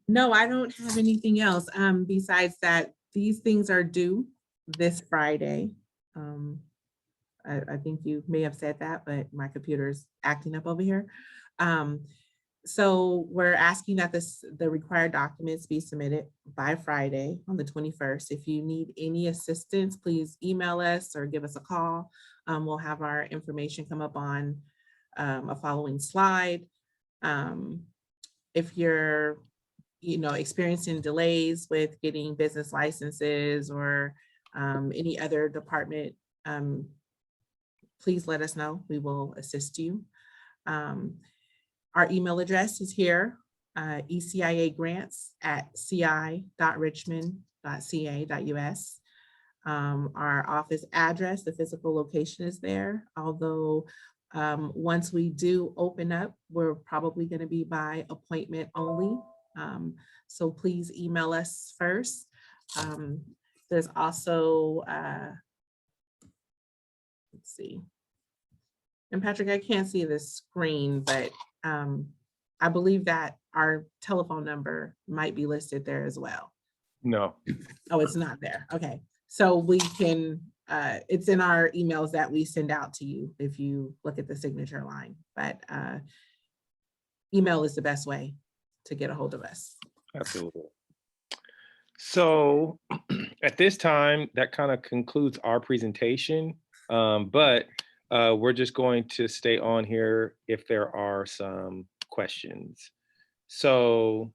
No, I don't have anything else. Besides that, these things are due this Friday. I think you may have said that, but my computer's acting up over here. So we're asking that the required documents be submitted by Friday on the 21st. If you need any assistance, please email us or give us a call. We'll have our information come up on a following slide. If you're experiencing delays with getting business licenses or any other department, please let us know. We will assist you. Our email address is here, ECIA grants@ci.richmond.ca.us. Our office address, the physical location is there, although once we do open up, we're probably going to be by appointment only. So please email us first. There's also, let's see. And Patrick, I can't see the screen, but I believe that our telephone number might be listed there as well. No. Oh, it's not there. Okay. So we can, it's in our emails that we send out to you if you look at the signature line, but email is the best way to get a hold of us. Absolutely. So at this time, that kind of concludes our presentation, but we're just going to stay on here if there are some questions. So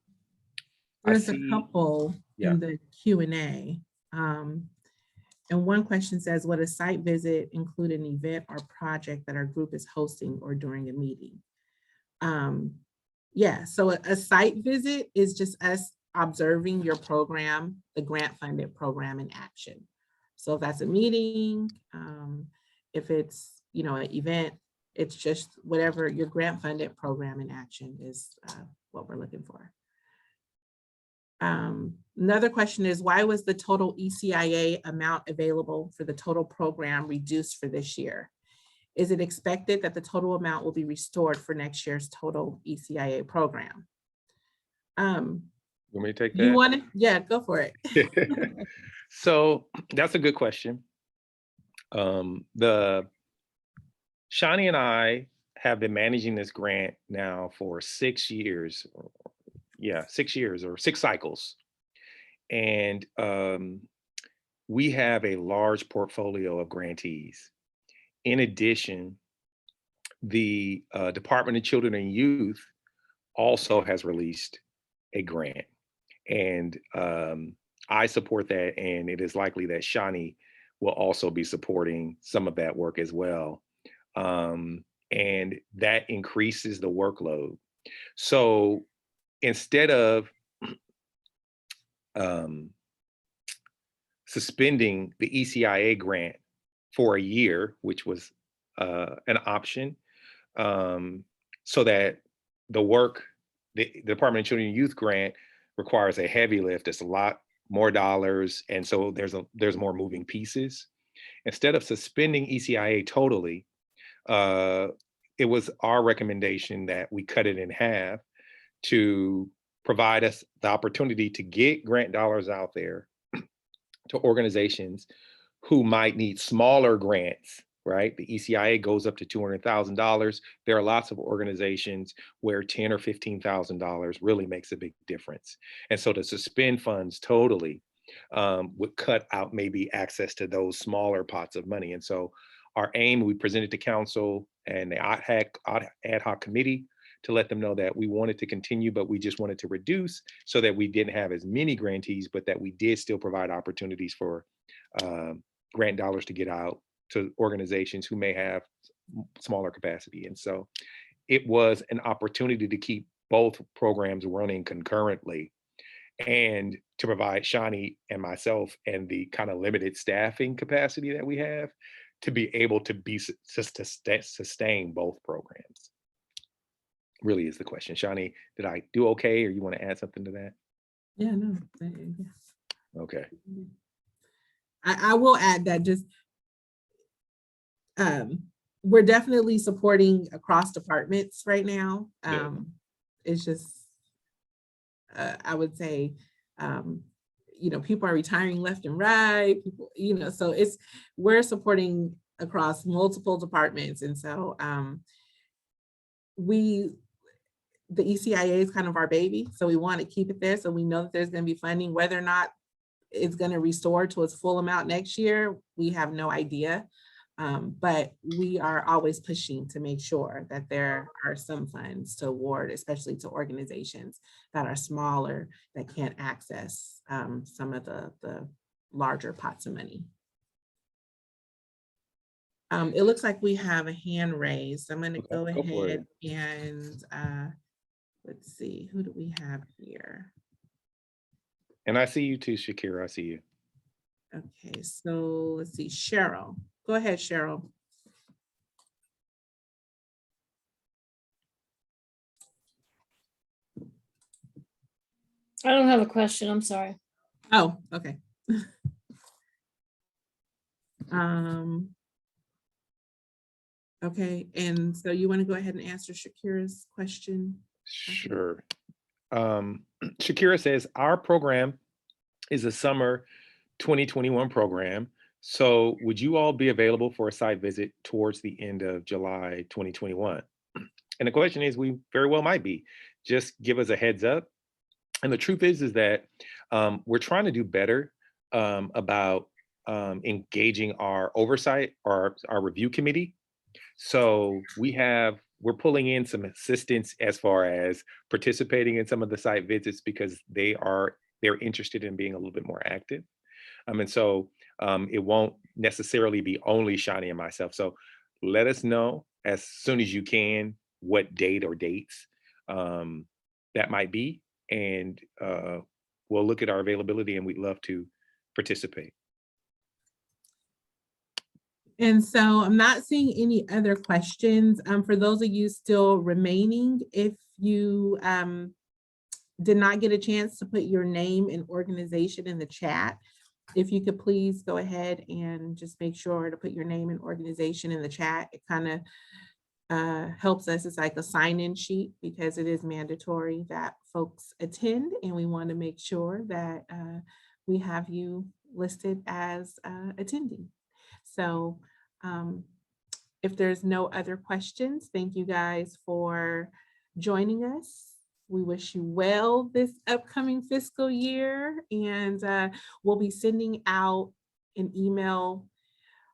there's a couple in the Q&A. And one question says, would a site visit include an event or project that our group is hosting or during a meeting? Yeah, so a site visit is just us observing your program, the grant funded program in action. So if that's a meeting, if it's an event, it's just whatever your grant funded program in action is what we're looking for. Another question is, why was the total ECIA amount available for the total program reduced for this year? Is it expected that the total amount will be restored for next year's total ECIA program? Want me to take that? You want it? Yeah, go for it. So that's a good question. Shani and I have been managing this grant now for 6 years. Yeah, 6 years or 6 cycles. And we have a large portfolio of grantees. In addition, the Department of Children and Youth also has released a grant. And I support that, and it is likely that Shani will also be supporting some of that work as well. And that increases the workload. So instead of suspending the ECIA grant for a year, which was an option, so that the Department of Children and Youth grant requires a heavy lift. It's a lot more dollars, and so there's more moving pieces. Instead of suspending ECIA totally, uh, it was our recommendation that we cut it in half to provide us the opportunity to get grant dollars out there to organizations who might need smaller grants, right? The ECIA goes up to $200,000. There are lots of organizations where $10 or $15,000 really makes a big difference. And so to suspend funds totally would cut out maybe access to those smaller pots of money. And so our aim, we presented to council and the ad hoc committee to let them know that we wanted to continue, but we just wanted to reduce so that we didn't have as many grantees, but that we did still provide opportunities for grant dollars to get out to organizations who may have smaller capacity. And so it was an opportunity to keep both programs running concurrently and to provide Shawnee and myself and the kind of limited staffing capacity that we have to be able to be sustain both programs. Really is the question. Shawnee, did I do okay, or you want to add something to that? Yeah, no. Yeah. Okay. I will add that just we're definitely supporting across departments right now. It's just I would say people are retiring left and right, people, so we're supporting across multiple departments. And so the ECIA is kind of our baby, so we want to keep it there. So we know that there's going to be funding. Whether or not it's going to restore to its full amount next year, we have no idea. But we are always pushing to make sure that there are some funds to award, especially to organizations that are smaller, that can't access some of the larger pots of money. It looks like we have a hand raised. I'm going to go ahead and let's see, who do we have here? And I see you too, Shakira. I see you. Okay, so let's see, Cheryl. Go ahead, Cheryl. I don't have a question. I'm sorry. Oh, okay. Okay, and so you want to go ahead and answer Shakira's question? Sure. Shakira says, our program is a summer 2021 program. So would you all be available for a site visit towards the end of July 2021? And the question is, we very well might be. Just give us a heads up. And the truth is that we're trying to do better about engaging our oversight or our review committee. So we're pulling in some assistance as far as participating in some of the site visits because they're interested in being a little bit more active. And so it won't necessarily be only Shawnee and myself. So let us know as soon as you can what date or dates that might be. And we'll look at our availability and we'd love to participate. And so I'm not seeing any other questions. For those of you still remaining, if you did not get a chance to put your name and organization in the chat, if you could please go ahead and just make sure to put your name and organization in the chat. It kind of helps us. It's like a sign-in sheet because it is mandatory that folks attend, and we want to make sure that we have you listed as attending. So if there's no other questions, thank you guys for joining us. We wish you well this upcoming fiscal year, and we'll be sending out an email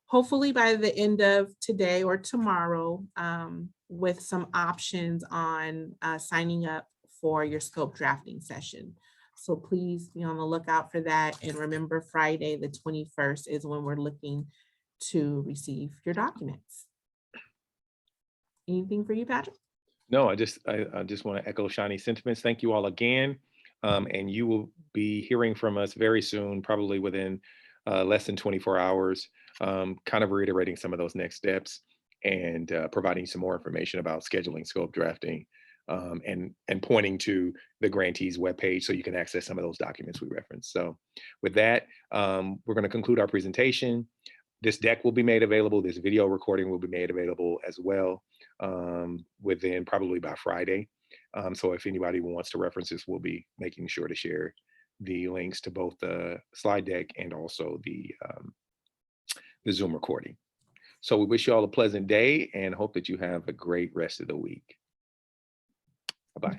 hopefully by the end of today or tomorrow with some options on signing up for your scope drafting session. So please be on the lookout for that. And remember, Friday, the 21st is when we're looking to receive your documents. Anything for you, Patrick? No, I just want to echo Shawnee's sentiments. Thank you all again. And you will be hearing from us very soon, probably within less than 24 hours, kind of reiterating some of those next steps and providing some more information about scheduling scope drafting and pointing to the grantee's webpage so you can access some of those documents we referenced. So with that, we're going to conclude our presentation. This deck will be made available. This video recording will be made available as well within probably by Friday. So if anybody wants to reference this, we'll be making sure to share the links to both the slide deck and also the Zoom recording. So we wish you all a pleasant day and hope that you have a great rest of the week. Bye-bye.